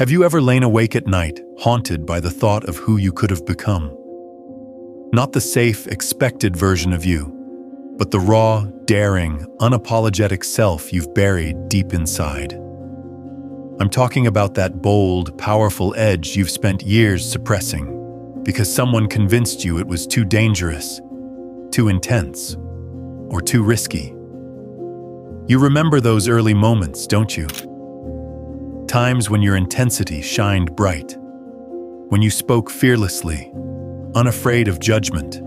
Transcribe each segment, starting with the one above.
Have you ever lain awake at night, haunted by the thought of who you could have become? Not the safe, expected version of you, but the raw, daring, unapologetic self you've buried deep inside. I'm talking about that bold, powerful edge you've spent years suppressing because someone convinced you it was too dangerous, too intense, or too risky. You remember those early moments, don't you? Times when your intensity shined bright, when you spoke fearlessly, unafraid of judgment.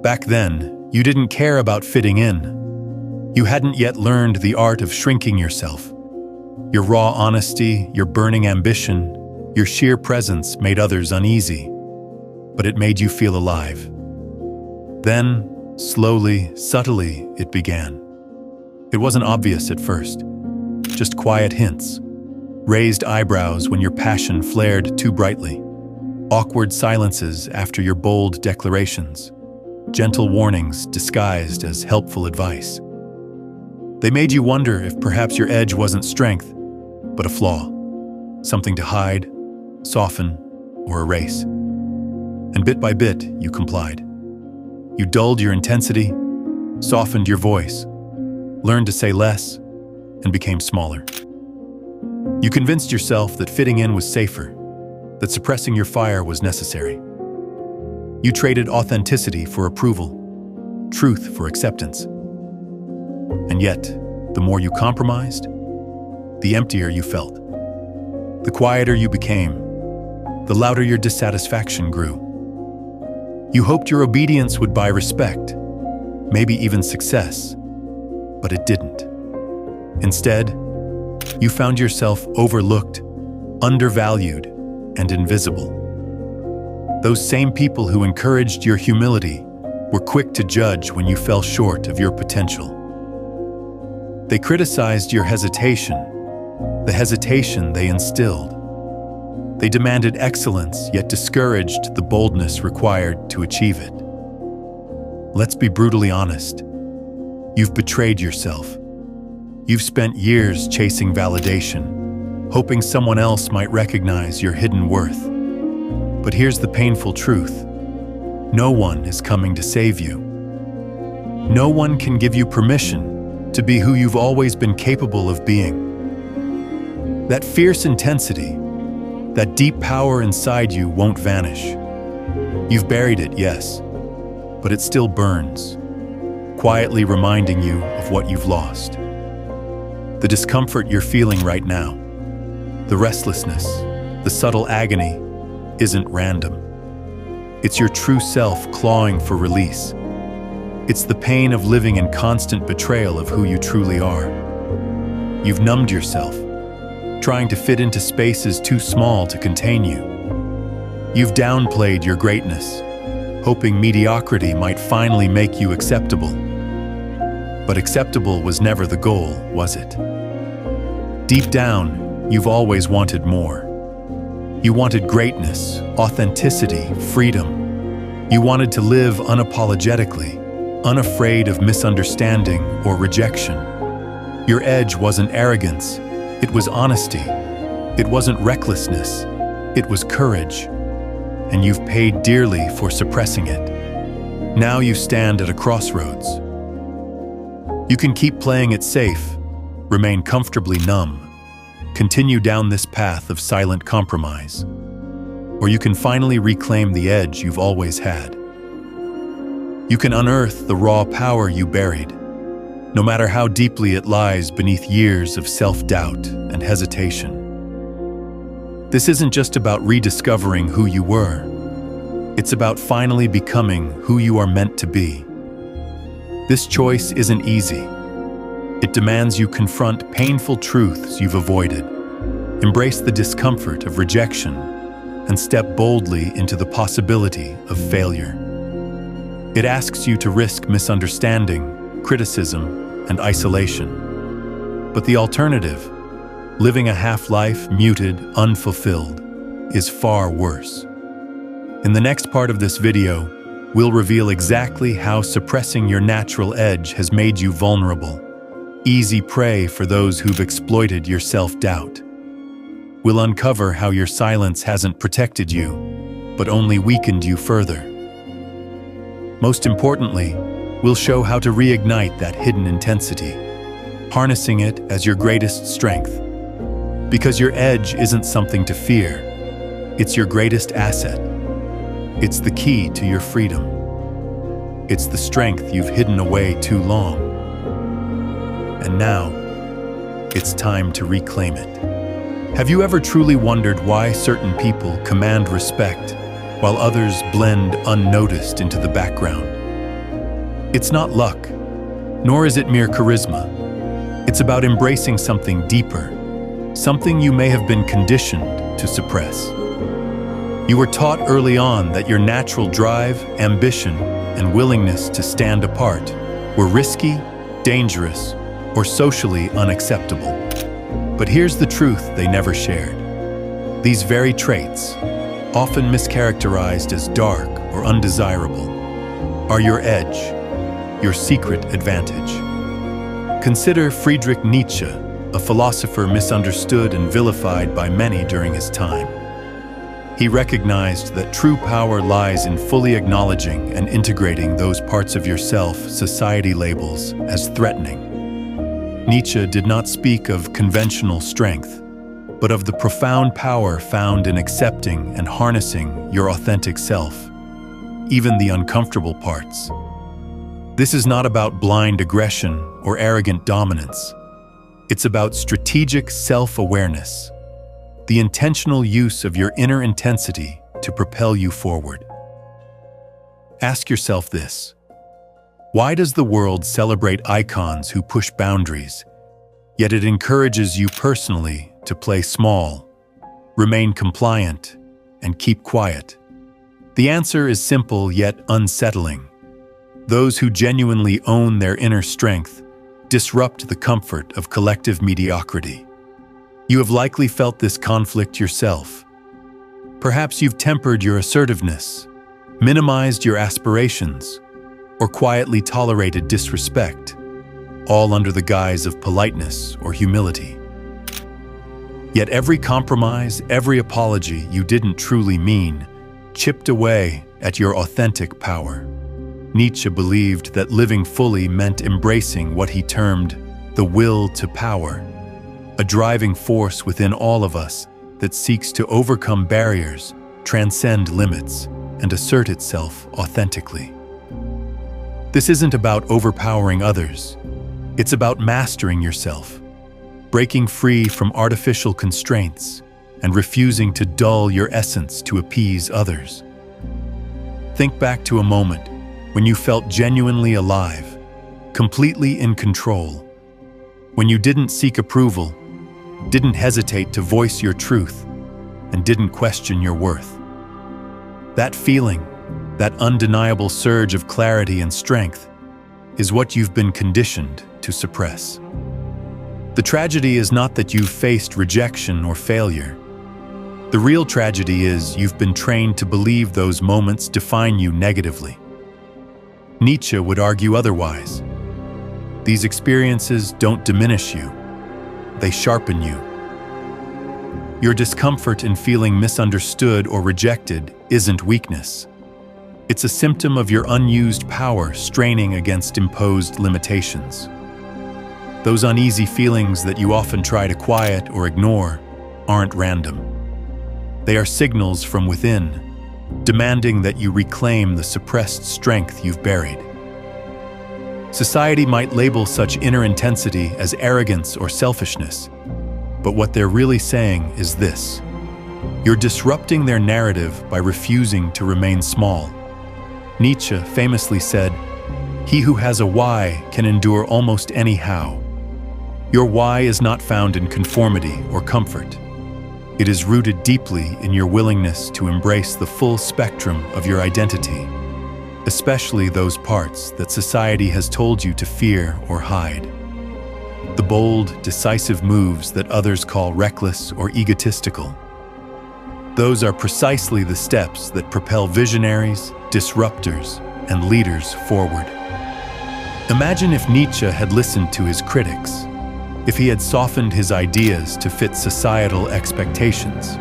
Back then, you didn't care about fitting in. You hadn't yet learned the art of shrinking yourself. Your raw honesty, your burning ambition, your sheer presence made others uneasy, but it made you feel alive. Then, slowly, subtly, it began. It wasn't obvious at first, just quiet hints. Raised eyebrows when your passion flared too brightly. Awkward silences after your bold declarations. Gentle warnings disguised as helpful advice. They made you wonder if perhaps your edge wasn't strength, but a flaw. Something to hide, soften, or erase. And bit by bit, you complied. You dulled your intensity, softened your voice, learned to say less, and became smaller. You convinced yourself that fitting in was safer, that suppressing your fire was necessary. You traded authenticity for approval, truth for acceptance. And yet, the more you compromised, the emptier you felt. The quieter you became, the louder your dissatisfaction grew. You hoped your obedience would buy respect, maybe even success, but it didn't. Instead, you found yourself overlooked, undervalued, and invisible. Those same people who encouraged your humility were quick to judge when you fell short of your potential. They criticized your hesitation, the hesitation they instilled. They demanded excellence, yet discouraged the boldness required to achieve it. Let's be brutally honest. You've betrayed yourself. You've spent years chasing validation, hoping someone else might recognize your hidden worth. But here's the painful truth. No one is coming to save you. No one can give you permission to be who you've always been capable of being. That fierce intensity, that deep power inside you won't vanish. You've buried it, yes, but it still burns, quietly reminding you of what you've lost. The discomfort you're feeling right now, the restlessness, the subtle agony, isn't random. It's your true self clawing for release. It's the pain of living in constant betrayal of who you truly are. You've numbed yourself, trying to fit into spaces too small to contain you. You've downplayed your greatness, hoping mediocrity might finally make you acceptable. But acceptable was never the goal, was it? Deep down, you've always wanted more. You wanted greatness, authenticity, freedom. You wanted to live unapologetically, unafraid of misunderstanding or rejection. Your edge wasn't arrogance, it was honesty. It wasn't recklessness, it was courage. And you've paid dearly for suppressing it. Now you stand at a crossroads. You can keep playing it safe, remain comfortably numb, continue down this path of silent compromise, or you can finally reclaim the edge you've always had. You can unearth the raw power you buried, no matter how deeply it lies beneath years of self-doubt and hesitation. This isn't just about rediscovering who you were. It's about finally becoming who you are meant to be. This choice isn't easy. It demands you confront painful truths you've avoided, embrace the discomfort of rejection, and step boldly into the possibility of failure. It asks you to risk misunderstanding, criticism, and isolation. But the alternative, living a half-life muted, unfulfilled, is far worse. In the next part of this video, we'll reveal exactly how suppressing your natural edge has made you vulnerable, easy prey for those who've exploited your self-doubt. We'll uncover how your silence hasn't protected you, but only weakened you further. Most importantly, we'll show how to reignite that hidden intensity, harnessing it as your greatest strength. Because your edge isn't something to fear, it's your greatest asset. It's the key to your freedom. It's the strength you've hidden away too long. And now, it's time to reclaim it. Have you ever truly wondered why certain people command respect while others blend unnoticed into the background? It's not luck, nor is it mere charisma. It's about embracing something deeper, something you may have been conditioned to suppress. You were taught early on that your natural drive, ambition, and willingness to stand apart were risky, dangerous, or socially unacceptable. But here's the truth they never shared. These very traits, often mischaracterized as dark or undesirable, are your edge, your secret advantage. Consider Friedrich Nietzsche, a philosopher misunderstood and vilified by many during his time. He recognized that true power lies in fully acknowledging and integrating those parts of yourself society labels as threatening. Nietzsche did not speak of conventional strength, but of the profound power found in accepting and harnessing your authentic self, even the uncomfortable parts. This is not about blind aggression or arrogant dominance. It's about strategic self-awareness, the intentional use of your inner intensity to propel you forward. Ask yourself this: why does the world celebrate icons who push boundaries, yet it encourages you personally to play small, remain compliant, and keep quiet? The answer is simple yet unsettling. Those who genuinely own their inner strength disrupt the comfort of collective mediocrity. You have likely felt this conflict yourself. Perhaps you've tempered your assertiveness, minimized your aspirations, or quietly tolerated disrespect, all under the guise of politeness or humility. Yet every compromise, every apology you didn't truly mean, chipped away at your authentic power. Nietzsche believed that living fully meant embracing what he termed the will to power, a driving force within all of us that seeks to overcome barriers, transcend limits, and assert itself authentically. This isn't about overpowering others. It's about mastering yourself, breaking free from artificial constraints, and refusing to dull your essence to appease others. Think back to a moment when you felt genuinely alive, completely in control, when you didn't seek approval, didn't hesitate to voice your truth, and didn't question your worth. That feeling, that undeniable surge of clarity and strength, is what you've been conditioned to suppress. The tragedy is not that you've faced rejection or failure. The real tragedy is you've been trained to believe those moments define you negatively. Nietzsche would argue otherwise. These experiences don't diminish you. They sharpen you. Your discomfort in feeling misunderstood or rejected isn't weakness. It's a symptom of your unused power straining against imposed limitations. Those uneasy feelings that you often try to quiet or ignore aren't random. They are signals from within, demanding that you reclaim the suppressed strength you've buried. Society might label such inner intensity as arrogance or selfishness, but what they're really saying is this: you're disrupting their narrative by refusing to remain small. Nietzsche famously said, "He who has a why can endure almost any how." Your why is not found in conformity or comfort. It is rooted deeply in your willingness to embrace the full spectrum of your identity, especially those parts that society has told you to fear or hide. The bold, decisive moves that others call reckless or egotistical. Those are precisely the steps that propel visionaries, disruptors, and leaders forward. Imagine if Nietzsche had listened to his critics. if he had softened his ideas to fit societal expectations.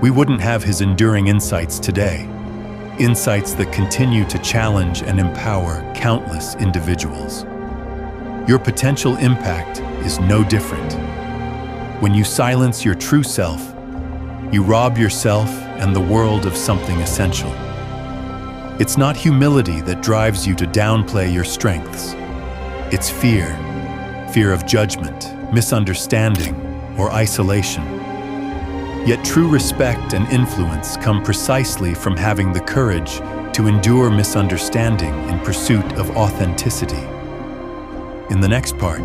We wouldn't have his enduring insights today, insights that continue to challenge and empower countless individuals. Your potential impact is no different. When you silence your true self, you rob yourself and the world of something essential. It's not humility that drives you to downplay your strengths. It's fear of judgment, misunderstanding, or isolation. Yet true respect and influence come precisely from having the courage to endure misunderstanding in pursuit of authenticity. In the next part,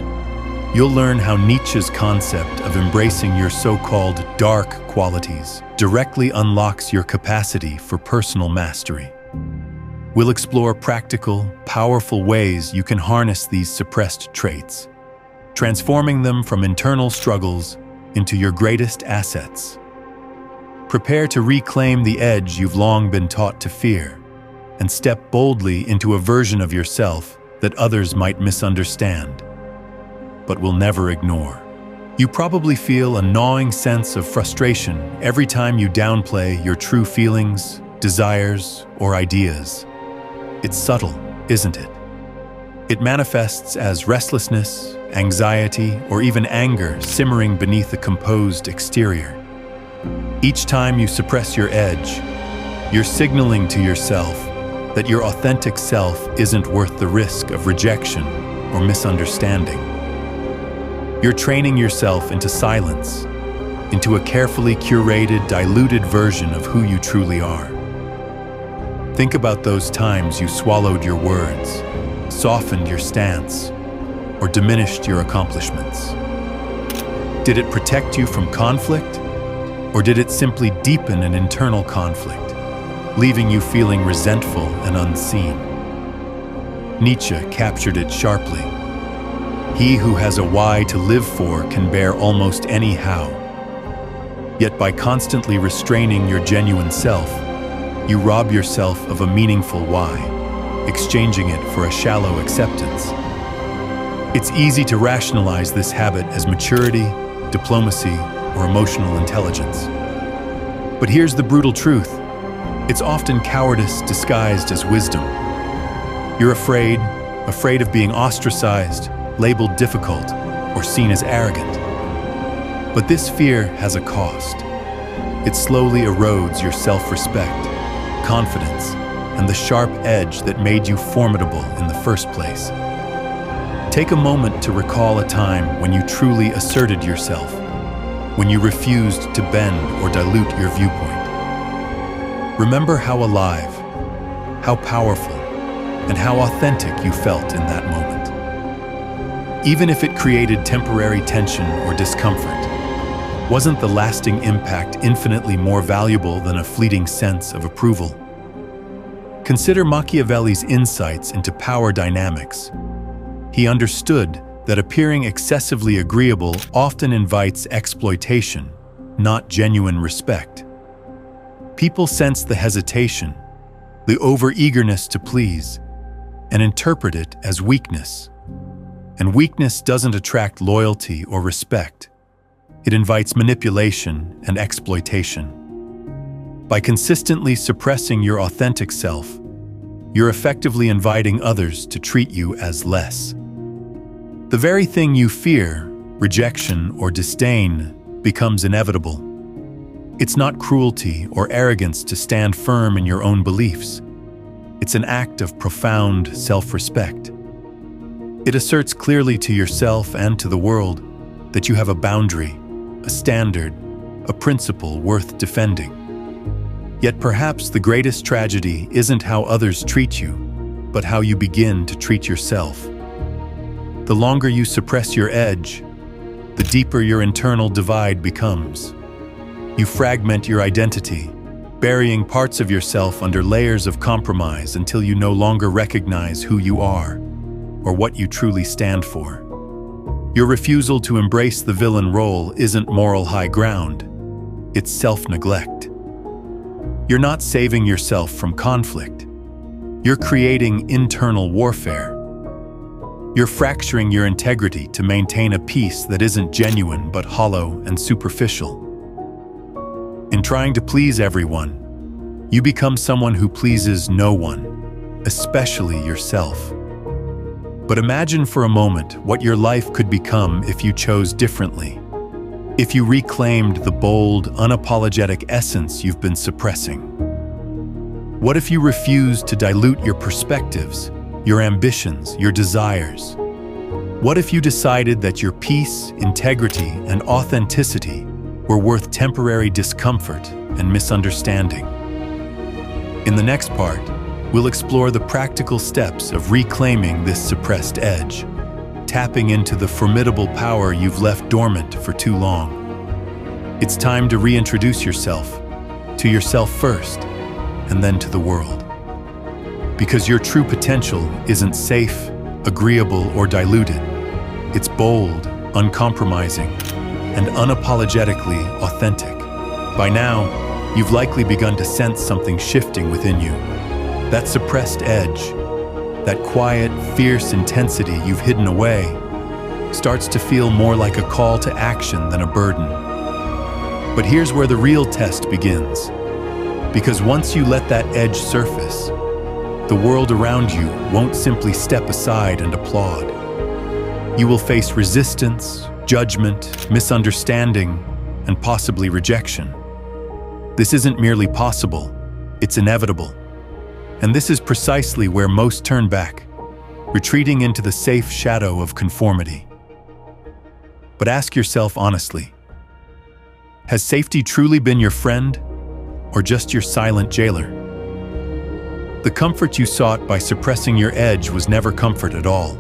you'll learn how Nietzsche's concept of embracing your so-called dark qualities directly unlocks your capacity for personal mastery. We'll explore practical, powerful ways you can harness these suppressed traits, transforming them from internal struggles into your greatest assets. Prepare to reclaim the edge you've long been taught to fear, and step boldly into a version of yourself that others might misunderstand, but will never ignore. You probably feel a gnawing sense of frustration every time you downplay your true feelings, desires, or ideas. It's subtle, isn't it? It manifests as restlessness, anxiety, or even anger simmering beneath a composed exterior. Each time you suppress your edge, you're signaling to yourself that your authentic self isn't worth the risk of rejection or misunderstanding. You're training yourself into silence, into a carefully curated, diluted version of who you truly are. Think about those times you swallowed your words, softened your stance, or diminished your accomplishments. Did it protect you from conflict, or did it simply deepen an internal conflict, leaving you feeling resentful and unseen? Nietzsche captured it sharply. He who has a why to live for can bear almost any how. Yet by constantly restraining your genuine self, you rob yourself of a meaningful why, exchanging it for a shallow acceptance. It's easy to rationalize this habit as maturity, diplomacy, or emotional intelligence. But here's the brutal truth. It's often cowardice disguised as wisdom. You're afraid of being ostracized, labeled difficult, or seen as arrogant. But this fear has a cost. It slowly erodes your self-respect, confidence, and the sharp edge that made you formidable in the first place. Take a moment to recall a time when you truly asserted yourself, when you refused to bend or dilute your viewpoint. Remember how alive, how powerful, and how authentic you felt in that moment. Even if it created temporary tension or discomfort, wasn't the lasting impact infinitely more valuable than a fleeting sense of approval? Consider Machiavelli's insights into power dynamics. He understood that appearing excessively agreeable often invites exploitation, not genuine respect. People sense the hesitation, the over-eagerness to please, and interpret it as weakness. And weakness doesn't attract loyalty or respect. It invites manipulation and exploitation. By consistently suppressing your authentic self, you're effectively inviting others to treat you as less. The very thing you fear, rejection or disdain, becomes inevitable. It's not cruelty or arrogance to stand firm in your own beliefs. It's an act of profound self-respect. It asserts clearly to yourself and to the world that you have a boundary, a standard, a principle worth defending. Yet perhaps the greatest tragedy isn't how others treat you, but how you begin to treat yourself. The longer you suppress your edge, the deeper your internal divide becomes. You fragment your identity, burying parts of yourself under layers of compromise until you no longer recognize who you are or what you truly stand for. Your refusal to embrace the villain role isn't moral high ground, it's self-neglect. You're not saving yourself from conflict. You're creating internal warfare. You're fracturing your integrity to maintain a peace that isn't genuine but hollow and superficial. In trying to please everyone, you become someone who pleases no one, especially yourself. But imagine for a moment what your life could become if you chose differently. If you reclaimed the bold, unapologetic essence you've been suppressing. What if you refused to dilute your perspectives, your ambitions, your desires? What if you decided that your peace, integrity, and authenticity were worth temporary discomfort and misunderstanding? In the next part, we'll explore the practical steps of reclaiming this suppressed edge, tapping into the formidable power you've left dormant for too long. It's time to reintroduce yourself, to yourself first, and then to the world. Because your true potential isn't safe, agreeable, or diluted. It's bold, uncompromising, and unapologetically authentic. By now, you've likely begun to sense something shifting within you. That suppressed edge, that quiet, fierce intensity you've hidden away, starts to feel more like a call to action than a burden. But here's where the real test begins. Because once you let that edge surface, the world around you won't simply step aside and applaud. You will face resistance, judgment, misunderstanding, and possibly rejection. This isn't merely possible, it's inevitable. And this is precisely where most turn back, retreating into the safe shadow of conformity. But ask yourself honestly, has safety truly been your friend, or just your silent jailer? The comfort you sought by suppressing your edge was never comfort at all.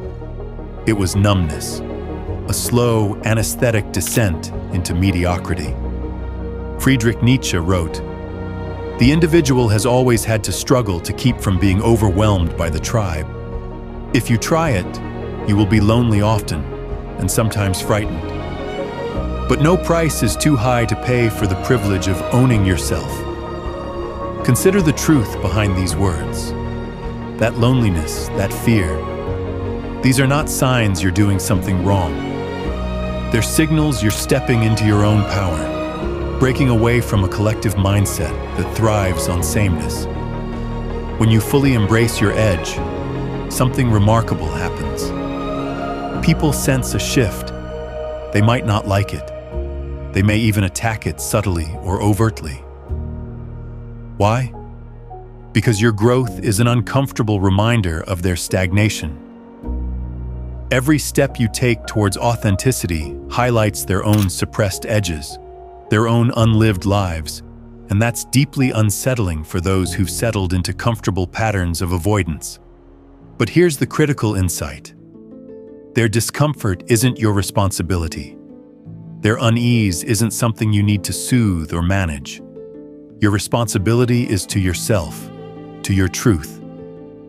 It was numbness, a slow, anesthetic descent into mediocrity. Friedrich Nietzsche wrote, "The individual has always had to struggle to keep from being overwhelmed by the tribe. If you try it, you will be lonely often, and sometimes frightened. But no price is too high to pay for the privilege of owning yourself." Consider the truth behind these words. That loneliness, that fear, these are not signs you're doing something wrong. They're signals you're stepping into your own power, breaking away from a collective mindset that thrives on sameness. When you fully embrace your edge, something remarkable happens. People sense a shift. They might not like it. They may even attack it subtly or overtly. Why? Because your growth is an uncomfortable reminder of their stagnation. Every step you take towards authenticity highlights their own suppressed edges, their own unlived lives, and that's deeply unsettling for those who've settled into comfortable patterns of avoidance. But here's the critical insight. Their discomfort isn't your responsibility. Their unease isn't something you need to soothe or manage. Your responsibility is to yourself, to your truth,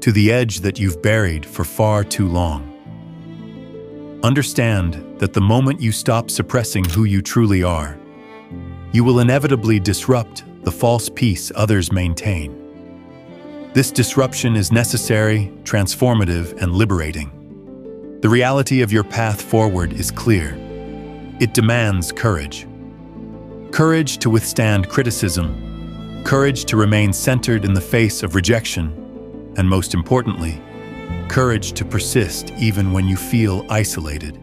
to the edge that you've buried for far too long. Understand that the moment you stop suppressing who you truly are, you will inevitably disrupt the false peace others maintain. This disruption is necessary, transformative, and liberating. The reality of your path forward is clear. It demands courage. Courage to withstand criticism, courage to remain centered in the face of rejection, and most importantly, courage to persist even when you feel isolated.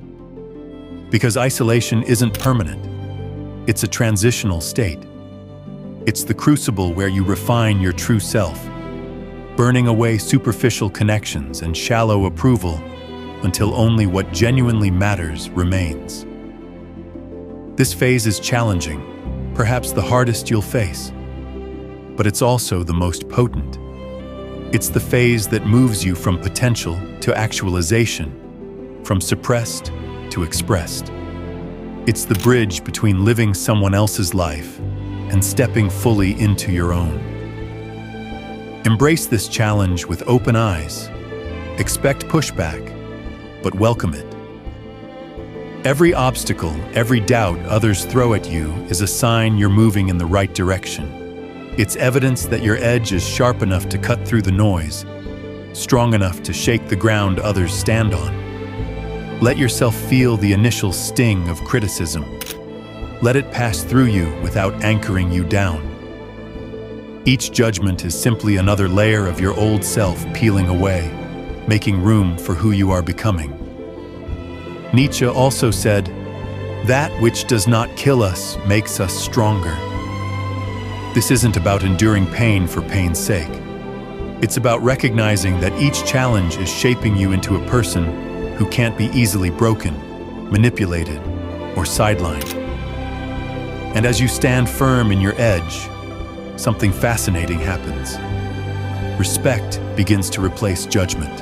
Because isolation isn't permanent. It's a transitional state. It's the crucible where you refine your true self, burning away superficial connections and shallow approval until only what genuinely matters remains. This phase is challenging, perhaps the hardest you'll face, but it's also the most potent. It's the phase that moves you from potential to actualization, from suppressed to expressed. It's the bridge between living someone else's life and stepping fully into your own. Embrace this challenge with open eyes. Expect pushback, but welcome it. Every obstacle, every doubt others throw at you is a sign you're moving in the right direction. It's evidence that your edge is sharp enough to cut through the noise, strong enough to shake the ground others stand on. Let yourself feel the initial sting of criticism. Let it pass through you without anchoring you down. Each judgment is simply another layer of your old self peeling away, making room for who you are becoming. Nietzsche also said, "That which does not kill us makes us stronger." This isn't about enduring pain for pain's sake. It's about recognizing that each challenge is shaping you into a person who can't be easily broken, manipulated, or sidelined. And as you stand firm in your edge, something fascinating happens. Respect begins to replace judgment.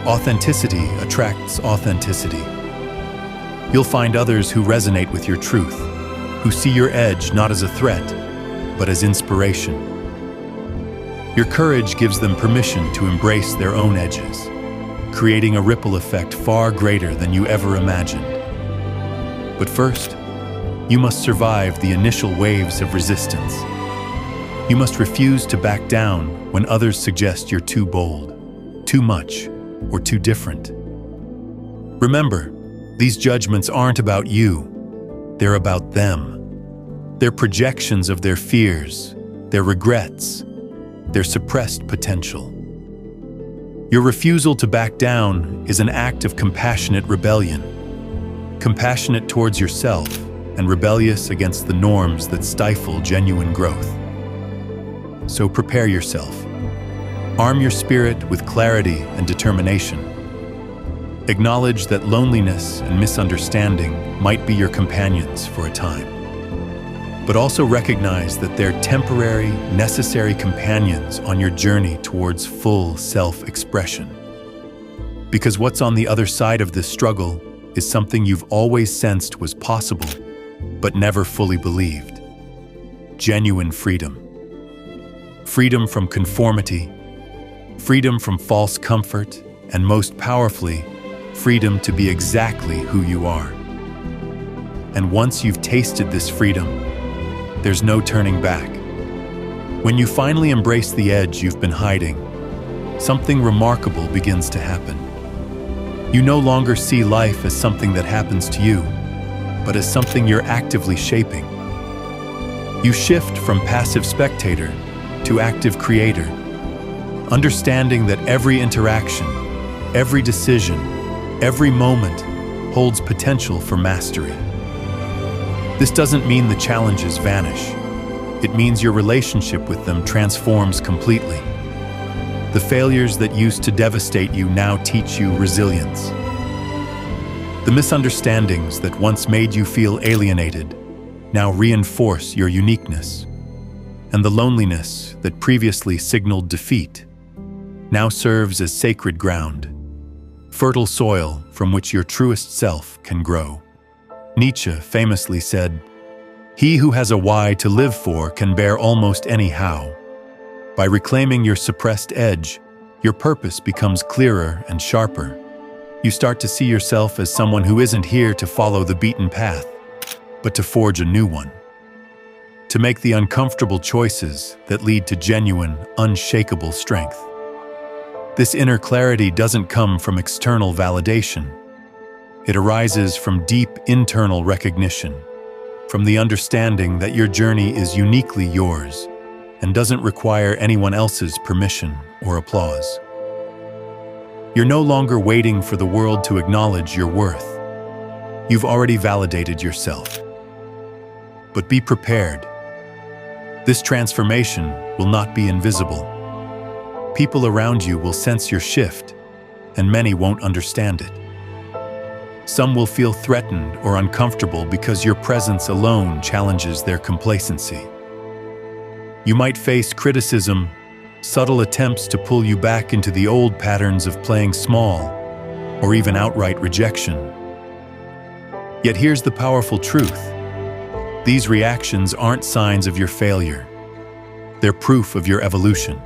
Authenticity attracts authenticity. You'll find others who resonate with your truth, who see your edge not as a threat, but as inspiration. Your courage gives them permission to embrace their own edges, creating a ripple effect far greater than you ever imagined. But first, you must survive the initial waves of resistance. You must refuse to back down when others suggest you're too bold, too much, or too different. Remember, these judgments aren't about you, they're about them. They're projections of their fears, their regrets, their suppressed potential. Your refusal to back down is an act of compassionate rebellion, compassionate towards yourself and rebellious against the norms that stifle genuine growth. So prepare yourself. Arm your spirit with clarity and determination. Acknowledge that loneliness and misunderstanding might be your companions for a time. But also recognize that they're temporary, necessary companions on your journey towards full self-expression. Because what's on the other side of this struggle is something you've always sensed was possible, but never fully believed. Genuine freedom. Freedom from conformity, freedom from false comfort, and most powerfully, freedom to be exactly who you are. And once you've tasted this freedom, there's no turning back. When you finally embrace the edge you've been hiding, something remarkable begins to happen. You no longer see life as something that happens to you, but as something you're actively shaping. You shift from passive spectator to active creator, understanding that every interaction, every decision, every moment holds potential for mastery. This doesn't mean the challenges vanish. It means your relationship with them transforms completely. The failures that used to devastate you now teach you resilience. The misunderstandings that once made you feel alienated now reinforce your uniqueness. And the loneliness that previously signaled defeat now serves as sacred ground, fertile soil from which your truest self can grow. Nietzsche famously said, "He who has a why to live for can bear almost any how." By reclaiming your suppressed edge, your purpose becomes clearer and sharper. You start to see yourself as someone who isn't here to follow the beaten path, but to forge a new one. To make the uncomfortable choices that lead to genuine, unshakable strength. This inner clarity doesn't come from external validation. It arises from deep internal recognition, from the understanding that your journey is uniquely yours and doesn't require anyone else's permission or applause. You're no longer waiting for the world to acknowledge your worth. You've already validated yourself. But be prepared. This transformation will not be invisible. People around you will sense your shift, and many won't understand it. Some will feel threatened or uncomfortable because your presence alone challenges their complacency. You might face criticism, subtle attempts to pull you back into the old patterns of playing small, or even outright rejection. Yet here's the powerful truth. These reactions aren't signs of your failure. They're proof of your evolution.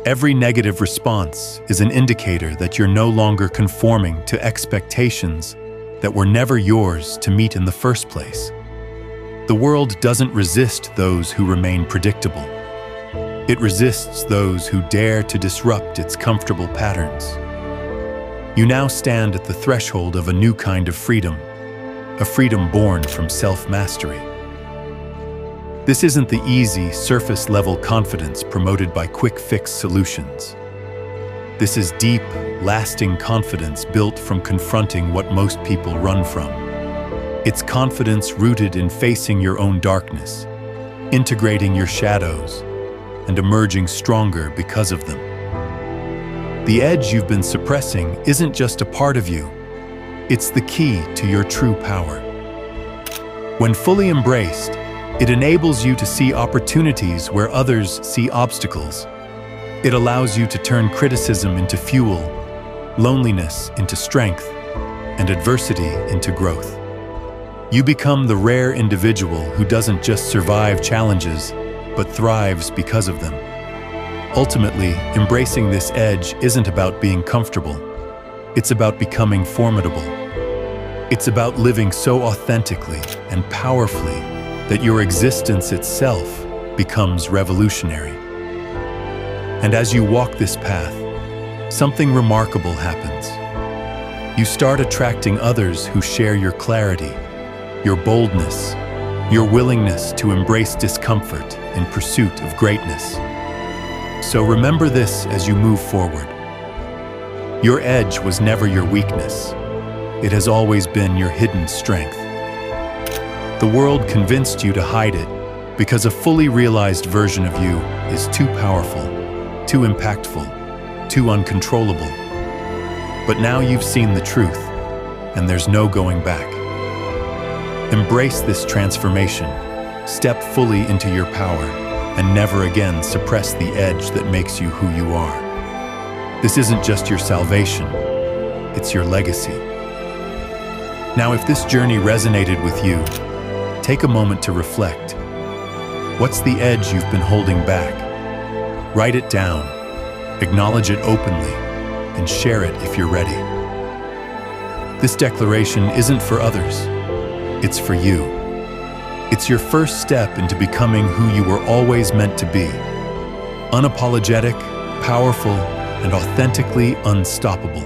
Every negative response is an indicator that you're no longer conforming to expectations that were never yours to meet in the first place. The world doesn't resist those who remain predictable. It resists those who dare to disrupt its comfortable patterns. You now stand at the threshold of a new kind of freedom, a freedom born from self-mastery. This isn't the easy, surface-level confidence promoted by quick-fix solutions. This is deep, lasting confidence built from confronting what most people run from. It's confidence rooted in facing your own darkness, integrating your shadows, and emerging stronger because of them. The edge you've been suppressing isn't just a part of you, it's the key to your true power. When fully embraced, it enables you to see opportunities where others see obstacles. It allows you to turn criticism into fuel, loneliness into strength, and adversity into growth. You become the rare individual who doesn't just survive challenges, but thrives because of them. Ultimately, embracing this edge isn't about being comfortable. It's about becoming formidable. It's about living so authentically and powerfully that your existence itself becomes revolutionary. And as you walk this path, something remarkable happens. You start attracting others who share your clarity, your boldness, your willingness to embrace discomfort in pursuit of greatness. So remember this as you move forward. Your edge was never your weakness. It has always been your hidden strength. The world convinced you to hide it because a fully realized version of you is too powerful, too impactful, too uncontrollable. But now you've seen the truth, and there's no going back. Embrace this transformation, step fully into your power, and never again suppress the edge that makes you who you are. This isn't just your salvation, it's your legacy. Now, if this journey resonated with you, take a moment to reflect. What's the edge you've been holding back? Write it down, acknowledge it openly, and share it if you're ready. This declaration isn't for others, it's for you. It's your first step into becoming who you were always meant to be. Unapologetic, powerful, and authentically unstoppable.